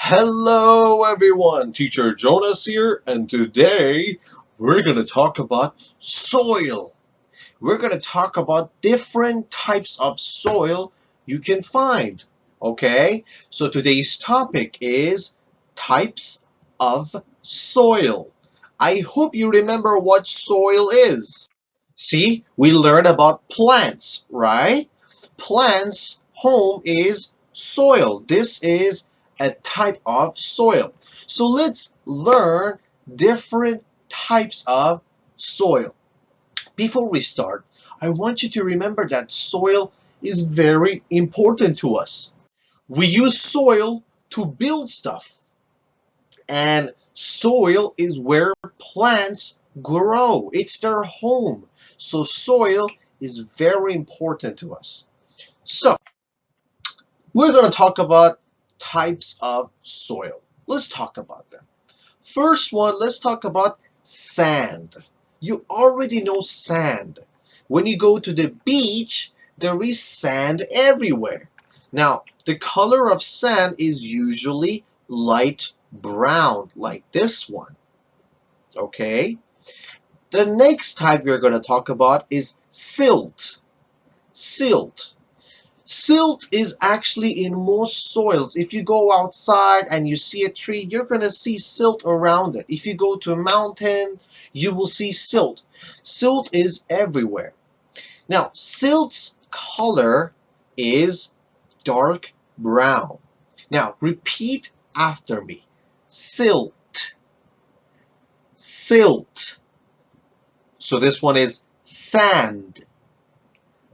Hello everyone, Teacher Jonas here, and today we're going to talk about soil. We're going to talk about different types of soil you can find. Okay, so today's topic is types of soil. I hope you remember what soil is. See, we learned about plants, right? Plants' home is soil. This is a type of soil. So let's learn different types of soil. Before we start, I want you to remember that soil is very important to us. We use soil to build stuff. And soil is where plants grow. It's their home. So soil is very important to us. So we're going to talk about types of soil. Let's talk about them. First one, let's talk about sand. You already know sand. When you go to the beach, there is sand everywhere. Now, the color of sand is usually light brown, like this one. Okay? The next type we're going to talk about is silt. Silt. Silt is actually in most soils. If you go outside and you see a tree, you're going to see silt around it. If you go to a mountain, you will see silt. Silt is everywhere. Now, silt's color is dark brown. Now, repeat after me. Silt. Silt. So this one is sand.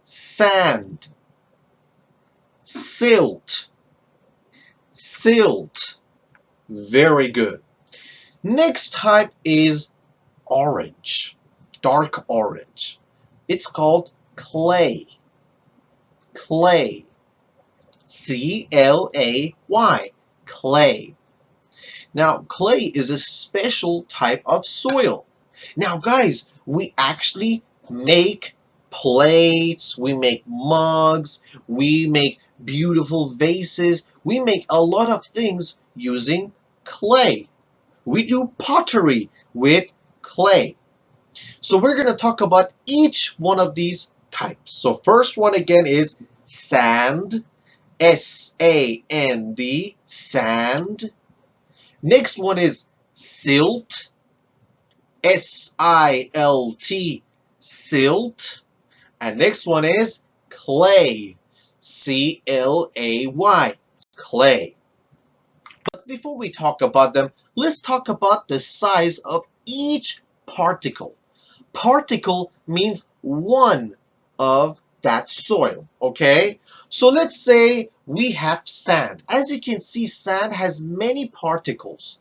Sand. Silt. Silt. Very good. Next type is orange. Dark orange. It's called clay. Clay. C-L-A-Y. Clay. Now, clay is a special type of soil. Now, guys, we actually make plates, we make mugs, we make beautiful vases, we make a lot of things using clay. We do pottery with clay. So we're going to talk about each one of these types. So first one again is sand, S-A-N-D, sand. Next one is silt, S-I-L-T, silt. And next one is clay, C-L-A-Y, clay. But before we talk about them, let's talk about the size of each particle. Particle means one of that soil, okay? So let's say we have sand. As you can see, sand has many particles,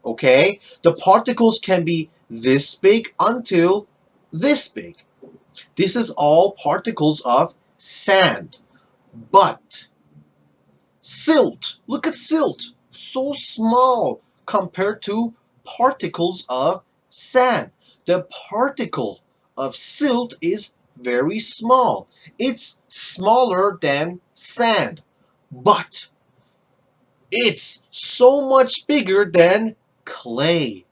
okay? The particles can be this big until this big. This is all particles of sand. But silt, look at silt, so small compared to particles of sand. The particle of silt is very small. It's smaller than sand, but it's so much bigger than clay.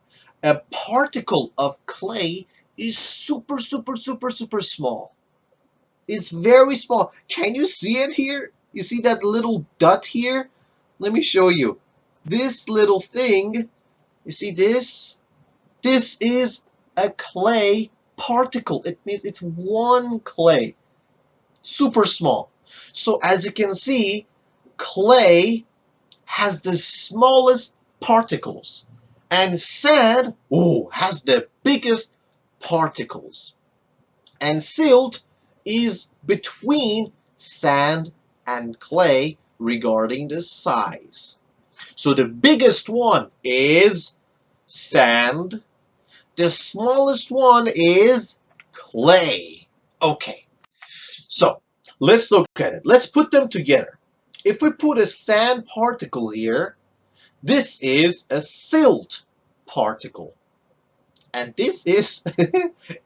A particle of clay is super small. It's very small. Can you see it here? You see that little dot here? Let me show you. This little thing, you see this? This is a clay particle. It means it's one clay. Super small. So as you can see, clay has the smallest particles. And sand, has the biggest particles. And silt is between sand and clay regarding the size. So the biggest one is sand. The smallest one is clay. Okay, so let's look at it. Let's put them together. If we put a sand particle here, this is a silt particle. And this is,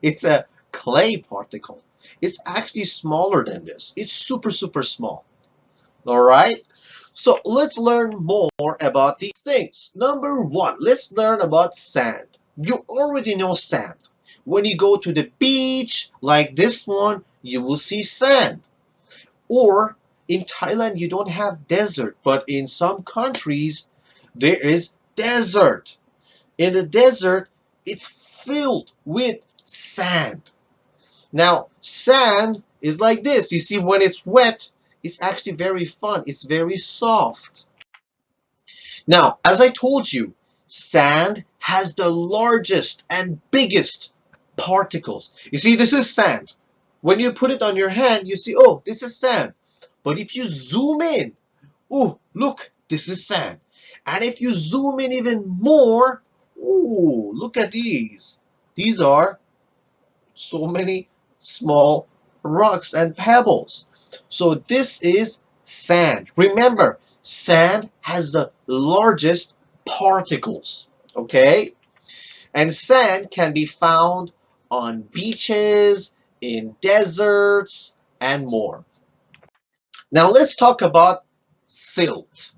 it's a clay particle. It's actually smaller than this. It's super small. All right? So let's learn more about these things. Number one, let's learn about sand. You already know sand. When you go to the beach like this one, you will see sand. Or in Thailand, you don't have desert, but in some countries, there is desert. In the desert, it's filled with sand. Now, sand is like this. You see, when it's wet, it's actually very fun. It's very soft. Now, as I told you, sand has the largest and biggest particles. You see, this is sand. When you put it on your hand, you see, oh, this is sand. But if you zoom in, oh, look, this is sand. And if you zoom in even more, oh, look at these. These are so many small rocks and pebbles. So this is sand. Remember, sand has the largest particles, okay? And sand can be found on beaches, in deserts, and more. Now let's talk about silt.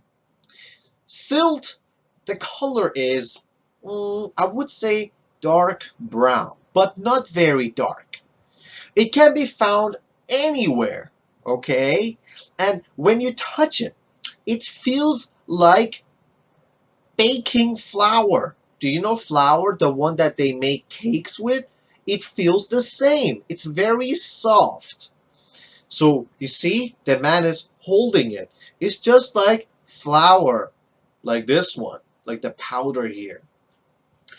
Silt, the color is, I would say dark brown, but not very dark. It can be found anywhere, okay? And when you touch it, it feels like baking flour. Do you know flour, the one that they make cakes with? It feels the same. It's very soft. So you see, the man is holding it. It's just like flour, like this one, like the powder here.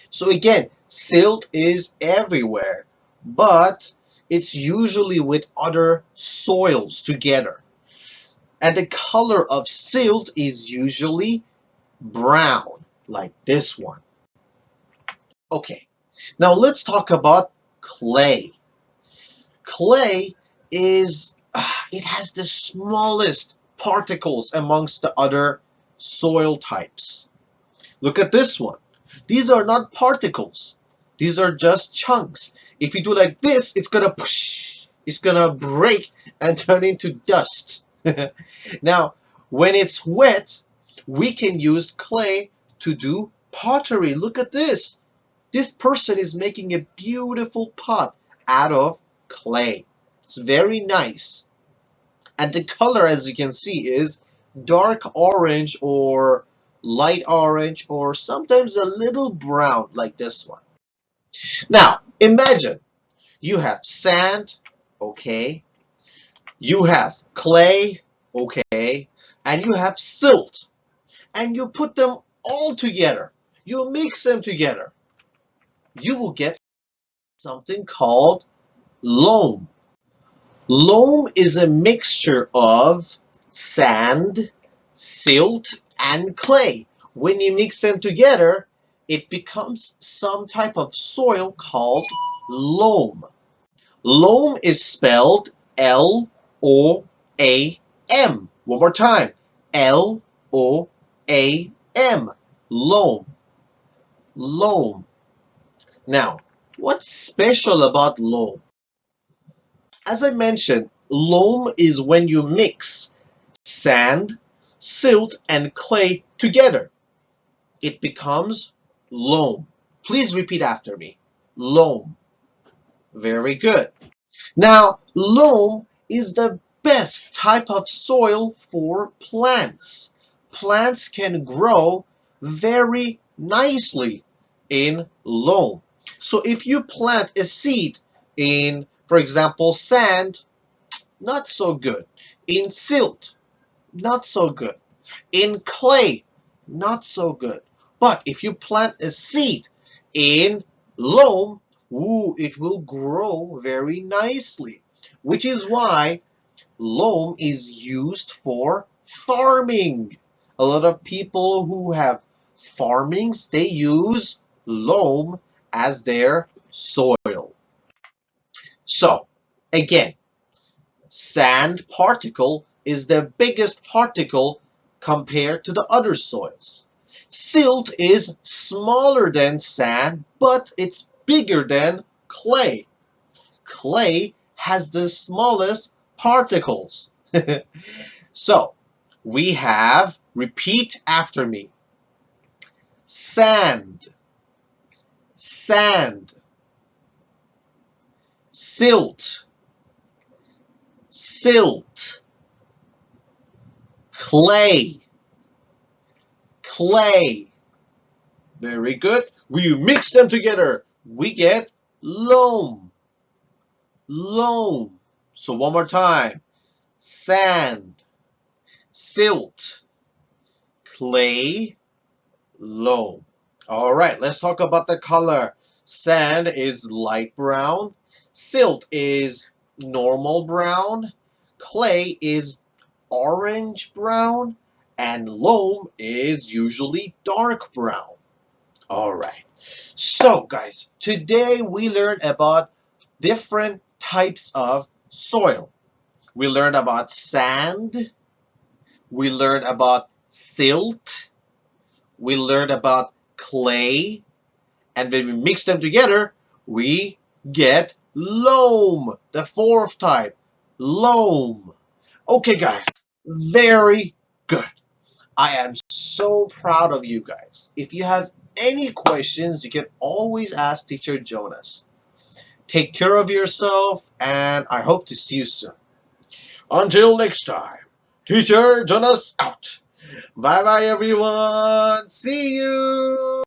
So again, silt is everywhere, but it's usually with other soils together. And the color of silt is usually brown, like this one. Okay, now let's talk about clay. Clay is, it has the smallest particles amongst the other soil types. Look at this one. These are not particles. These are just chunks. If you do like this, it's gonna push, it's gonna break and turn into dust. Now, when it's wet, we can use clay to do pottery. Look at this. This person is making a beautiful pot out of clay. It's very nice. And the color, as you can see, is dark orange or light orange or sometimes a little brown like this one. Now, imagine you have sand, okay, you have clay, okay, and you have silt, and you put them all together. You mix them together. You will get something called loam. Loam is a mixture of sand, silt, and clay. When you mix them together, it becomes some type of soil called loam. Loam is spelled L-O-A-M. One more time. L-O-A-M. Loam. Loam. Now, what's special about loam? As I mentioned, loam is when you mix sand, silt, and clay together. It becomes loam. Please repeat after me. Loam. Very good. Now, loam is the best type of soil for plants. Plants can grow very nicely in loam. So if you plant a seed in, for example, sand, not so good. In silt, not so good. In clay, not so good. But if you plant a seed in loam, ooh, it will grow very nicely. Which is why loam is used for farming. A lot of people who have farmings, they use loam as their soil. So, again, sand particle is the biggest particle compared to the other soils. Silt is smaller than sand, but it's bigger than clay. Clay has the smallest particles. So, we have, repeat after me, sand, sand, silt, silt, clay, clay. Very good. We mix them together. We get loam, loam. So one more time. Sand, silt, clay, loam. All right, let's talk about the color. Sand is light brown. Silt is normal brown. Clay is orange brown. And loam is usually dark brown. All right. So, guys, today we learned about different types of soil. We learned about sand. We learned about silt. We learned about clay. And when we mix them together, we get loam, the fourth type, loam. Okay, guys, very good. I am so proud of you guys. If you have any questions, you can always ask Teacher Jonas. Take care of yourself, and I hope to see you soon. Until next time, Teacher Jonas out. Bye bye, everyone. See you.